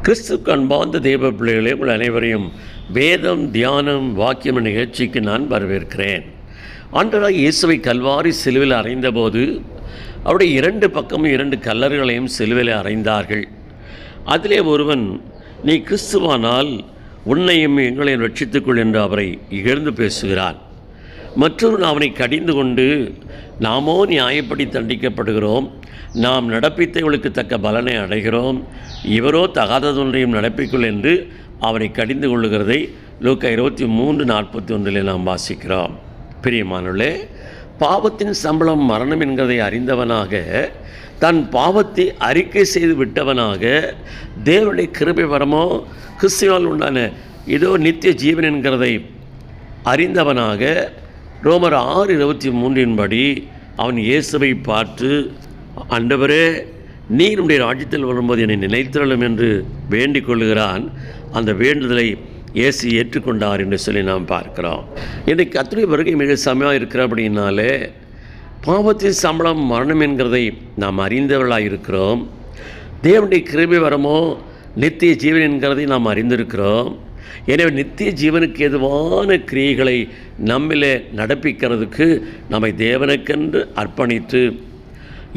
கிறிஸ்துக்கு அன்பார்ந்த தேவ பிள்ளைகளே, உங்கள் அனைவரையும் வேதம் தியானம் வாக்கியம் நிகழ்ச்சிக்கு நான் வரவேற்கிறேன். ஆண்டவராகிய இயேசுவை கல்வாரி சிலுவையில் அறைந்தபோது அவருடைய இரண்டு பக்கமும் இரண்டு கல்லர்களையும் சிலுவையில் அறைந்தார்கள். அதிலே ஒருவன், நீ கிறிஸ்துவானால் உன்னையும் எங்களையும் ரட்சித்துக்கொள் என்று அவரை இகழ்ந்து பேசுகிறான். மற்றொரு அவனை கடிந்து கொண்டு, நாமோ நியாயப்படி தண்டிக்கப்படுகிறோம், நாம் நடப்பித்தவர்களுக்கு தக்க பலனை அடைகிறோம், இவரோ தகாததொன்றையும் நடப்பிக்குள் என்று அவனை கடிந்து கொள்ளுகிறதை லூக்கா 23:41 நாம் வாசிக்கிறோம். பிரியமானவர்களே, பாவத்தின் சம்பளம் மரணம் என்கிறதை அறிந்தவனாக, தன் பாவத்தை அறிக்கை செய்து விட்டவனாக, தேவனுடைய கிருபை வரமோ கிறிஸ்துவால் உண்டான இதோ நித்திய ஜீவன் என்கிறதை அறிந்தவனாக, ரோமர் 6:23 அவன் இயேசுவை பார்த்து, ஆண்டவரே, நீர் உடைய ராஜ்யத்தில் வரும்போது என்னை நினைத்தருளும் என்று வேண்டிக் கொள்ளுகிறான். அந்த வேண்டுதலை இயேசு ஏற்றுக்கொண்டார் என்று சொல்லி நாம் பார்க்கிறோம். இன்றைக்கு கர்த்தருடைய வருகை மிக சமயமாக இருக்கிற அப்படின்னாலே, பாவத்தின் சம்பளம் மரணம் என்கிறதை நாம் அறிந்தவர்களாக இருக்கிறோம். தேவனுடைய கிருபை வரமோ நித்திய ஜீவன் என்கிறதை நாம் அறிந்திருக்கிறோம். எனவே நித்திய ஜீவனுக்கு எதுவான கிரியைகளை நம்மிலே நடப்பிக்கிறதுக்கு நம்மை தேவனுக்கென்று அர்ப்பணித்து,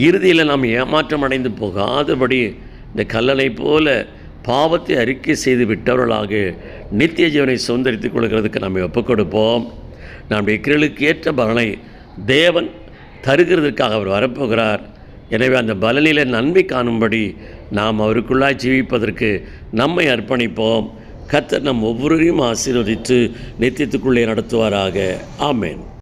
இறுதியில் நாம் ஏமாற்றம் அடைந்து போகாதபடி இந்த கல்லனை போல பாவத்தை அறிக்கை செய்து விட்டவர்களாக நித்திய ஜீவனை சுதந்திரித்துக் கொள்கிறதுக்கு நம்ம ஒப்புக் கொடுப்போம். நம்முடைய கிரியைகளுக்கு ஏற்ற பலனை தேவன் தருகிறதுக்காக அவர் வரப்போகிறார். எனவே அந்த பலனில் நன்மை காணும்படி நாம் அவருக்குள்ளாய் ஜீவிப்பதற்கு நம்மை அர்ப்பணிப்போம். கர்த்தர் நம் ஒவ்வொருவரையும் ஆசீர்வதித்து நித்தியத்துக்குள்ளே நடத்துவாராக. ஆமென்.